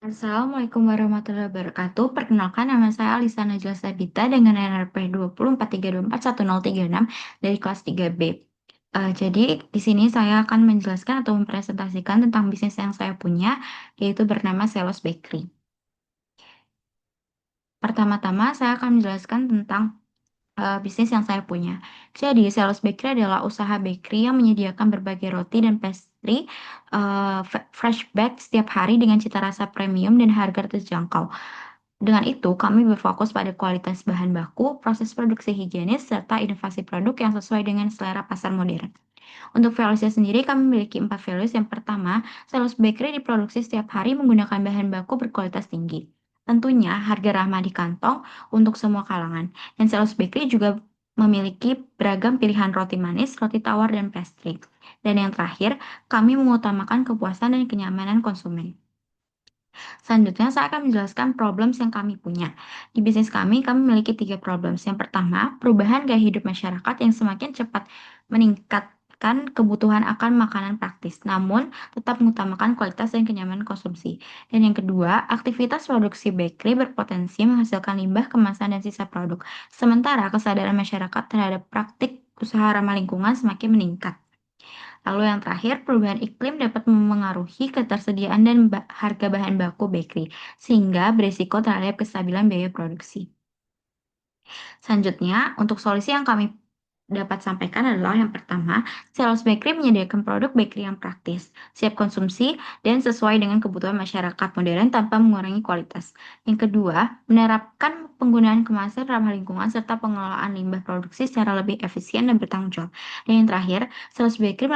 Assalamualaikum warahmatullahi wabarakatuh. Perkenalkan nama saya Alisa Najla Sabita dengan NRP 2043241036 dari kelas 3B. Jadi di sini saya akan menjelaskan atau mempresentasikan tentang bisnis yang saya punya, yaitu bernama Selos Bakery. Pertama-tama saya akan menjelaskan tentang bisnis yang saya punya. Jadi, Selos Bakery adalah usaha bakery yang menyediakan berbagai roti dan pastry fresh bake setiap hari dengan cita rasa premium dan harga terjangkau. Dengan itu, kami berfokus pada kualitas bahan baku, proses produksi higienis, serta inovasi produk yang sesuai dengan selera pasar modern. Untuk values sendiri, kami memiliki 4 values. Yang pertama, Selos Bakery diproduksi setiap hari menggunakan bahan baku berkualitas tinggi. Tentunya, harga ramah di kantong untuk semua kalangan. Dan Selos Bakery juga memiliki beragam pilihan roti manis, roti tawar, dan pastry. Dan yang terakhir, kami mengutamakan kepuasan dan kenyamanan konsumen. Selanjutnya, saya akan menjelaskan problems yang kami punya. Di bisnis kami memiliki 3 problems. Yang pertama, perubahan gaya hidup masyarakat yang semakin cepat meningkatkan kebutuhan akan makanan praktis, namun tetap mengutamakan kualitas dan kenyamanan konsumsi. Dan yang kedua, aktivitas produksi bakery berpotensi menghasilkan limbah kemasan dan sisa produk, sementara kesadaran masyarakat terhadap praktik usaha ramah lingkungan semakin meningkat. Lalu yang terakhir, perubahan iklim dapat memengaruhi ketersediaan dan harga bahan baku bakery, sehingga berisiko terhadap kestabilan biaya produksi. Selanjutnya, untuk solusi yang kami dapat sampaikan adalah yang pertama, Selos Bakery menyediakan produk bakery yang praktis, siap konsumsi, dan sesuai dengan kebutuhan masyarakat modern tanpa mengurangi kualitas. Yang kedua, menerapkan penggunaan kemasan ramah lingkungan serta pengelolaan limbah produksi secara lebih efisien dan bertanggung jawab. Dan yang terakhir, Selos Bakery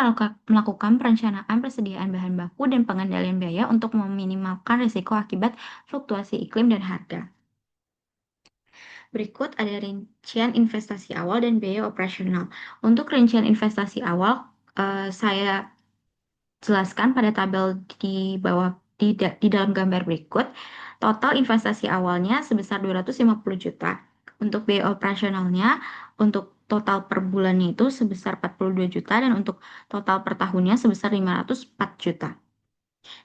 melakukan perencanaan persediaan bahan baku dan pengendalian biaya untuk meminimalkan risiko akibat fluktuasi iklim dan harga. Berikut ada rincian investasi awal dan biaya operasional. Untuk rincian investasi awal, saya jelaskan pada tabel di bawah di dalam gambar berikut. Total investasi awalnya sebesar 250 juta. Untuk biaya operasionalnya, untuk total per bulannya itu sebesar 42 juta dan untuk total per tahunnya sebesar 504 juta.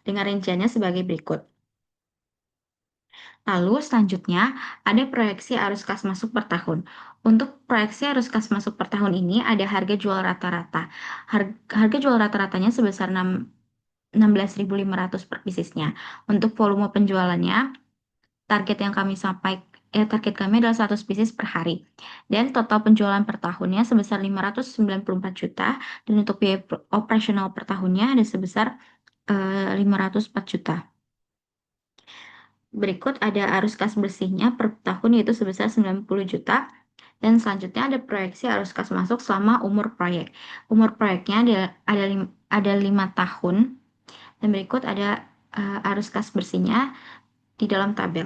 Dengan rinciannya sebagai berikut. Lalu selanjutnya ada proyeksi arus kas masuk per tahun. Untuk proyeksi arus kas masuk per tahun ini ada harga jual rata-rata. Harga jual rata-ratanya sebesar 16.500 per piecesnya. Untuk volume penjualannya, target kami adalah 100 pieces per hari. Dan total penjualan per tahunnya sebesar 594 juta dan untuk biaya operasional per tahunnya ada sebesar 504 juta. Berikut ada arus kas bersihnya per tahun yaitu sebesar 90 juta. Dan selanjutnya ada proyeksi arus kas masuk selama umur proyek. Umur proyeknya ada 5 tahun. Dan berikut ada arus kas bersihnya di dalam tabel.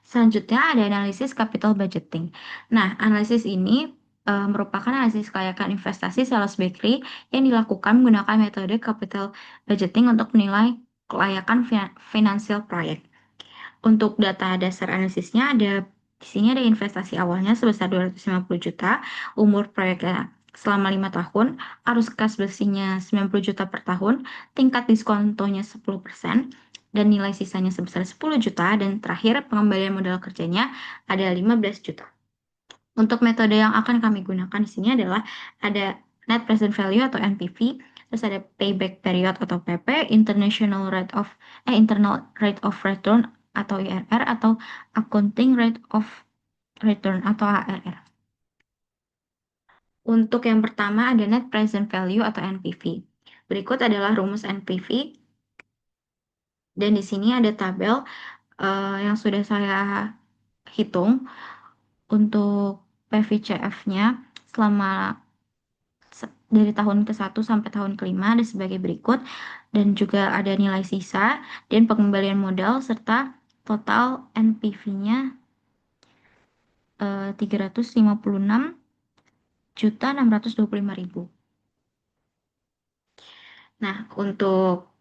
Selanjutnya ada analisis capital budgeting. Nah, analisis ini merupakan analisis kelayakan investasi Selos Bakery yang dilakukan menggunakan metode capital budgeting untuk menilai kelayakan finansial proyek. Untuk data dasar analisisnya di sini ada investasi awalnya sebesar 250 juta, umur proyeknya selama 5 tahun, arus kas bersihnya 90 juta per tahun, tingkat diskontonya 10%, dan nilai sisanya sebesar 10 juta, dan terakhir pengembalian modal kerjanya ada 15 juta. Untuk metode yang akan kami gunakan di sini adalah ada net present value atau NPV, terus ada payback period atau PP, internal rate of return atau IRR atau accounting rate of return atau ARR. Untuk yang pertama ada net present value atau NPV. Berikut adalah rumus NPV dan di sini ada tabel yang sudah saya hitung untuk PVCF-nya selama dari tahun ke-1 sampai tahun ke-5 ada sebagai berikut dan juga ada nilai sisa dan pengembalian modal serta total NPV-nya 356.625.000. Nah, untuk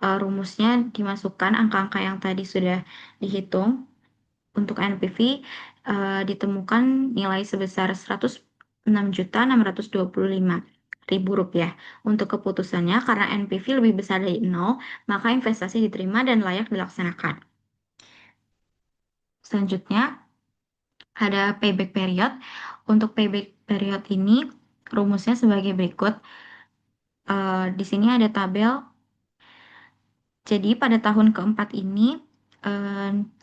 rumusnya dimasukkan angka-angka yang tadi sudah dihitung. Untuk NPV ditemukan nilai sebesar 106.625. Rp100.000. Untuk keputusannya, karena NPV lebih besar dari 0, maka investasi diterima dan layak dilaksanakan. Selanjutnya, ada payback period. Untuk payback period ini, rumusnya sebagai berikut. Di sini ada tabel. Jadi pada tahun keempat ini,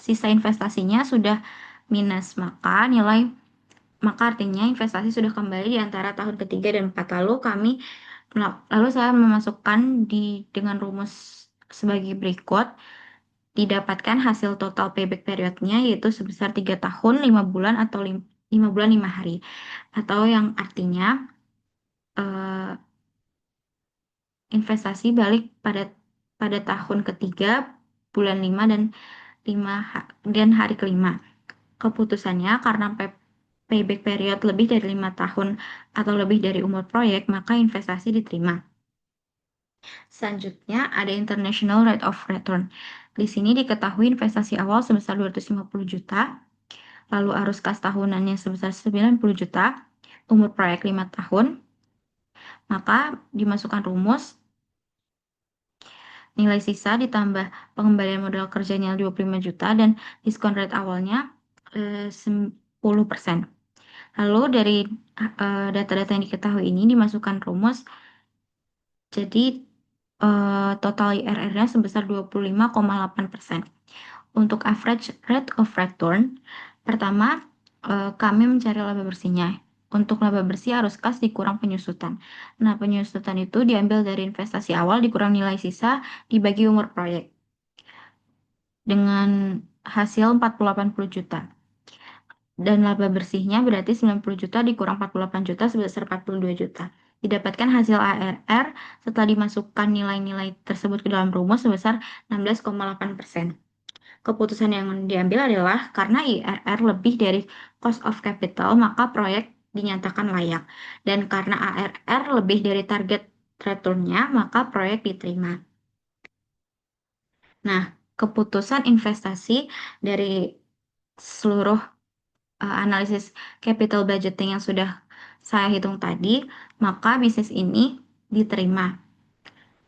sisa investasinya sudah minus, maka artinya investasi sudah kembali di antara tahun ketiga dan empat. Lalu saya memasukkan dengan rumus sebagai berikut. Didapatkan hasil total payback periodnya yaitu sebesar 3 tahun 5 bulan atau 5 bulan 5 hari, atau yang artinya eh, investasi balik pada tahun ketiga bulan 5 dan hari kelima. Keputusannya, karena payback period lebih dari 5 tahun atau lebih dari umur proyek, maka investasi diterima. Selanjutnya ada International Rate of Return. Di sini diketahui investasi awal sebesar 250 juta, lalu arus kas tahunannya sebesar 90 juta, umur proyek 5 tahun, maka dimasukkan rumus nilai sisa ditambah pengembalian modal kerjanya 25 juta dan diskon rate awalnya 10%. Lalu dari data-data yang diketahui ini dimasukkan rumus, jadi total IRR-nya sebesar 25,8%. Untuk average rate of return, pertama kami mencari laba bersihnya. Untuk laba bersih arus kas dikurang penyusutan. Nah, penyusutan itu diambil dari investasi awal dikurang nilai sisa dibagi umur proyek dengan hasil 40-80 juta. Dan laba bersihnya berarti 90 juta dikurang 48 juta sebesar 42 juta. Didapatkan hasil ARR setelah dimasukkan nilai-nilai tersebut ke dalam rumus sebesar 16,8%. Keputusan yang diambil adalah karena IRR lebih dari cost of capital, maka proyek dinyatakan layak. Dan karena ARR lebih dari target return-nya, maka proyek diterima. Nah, keputusan investasi dari seluruh analisis capital budgeting yang sudah saya hitung tadi, maka bisnis ini diterima.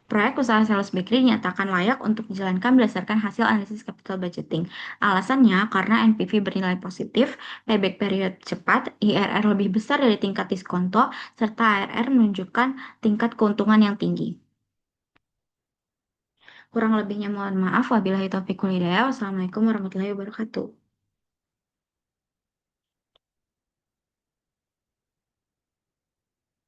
Proyek usaha sales bakery dinyatakan layak untuk dijalankan berdasarkan hasil analisis capital budgeting. Alasannya karena NPV bernilai positif, payback period cepat, IRR lebih besar dari tingkat diskonto, serta ARR menunjukkan tingkat keuntungan yang tinggi. Kurang lebihnya mohon maaf. Wabillahi taufiq wal hidayah. Wassalamualaikum warahmatullahi wabarakatuh.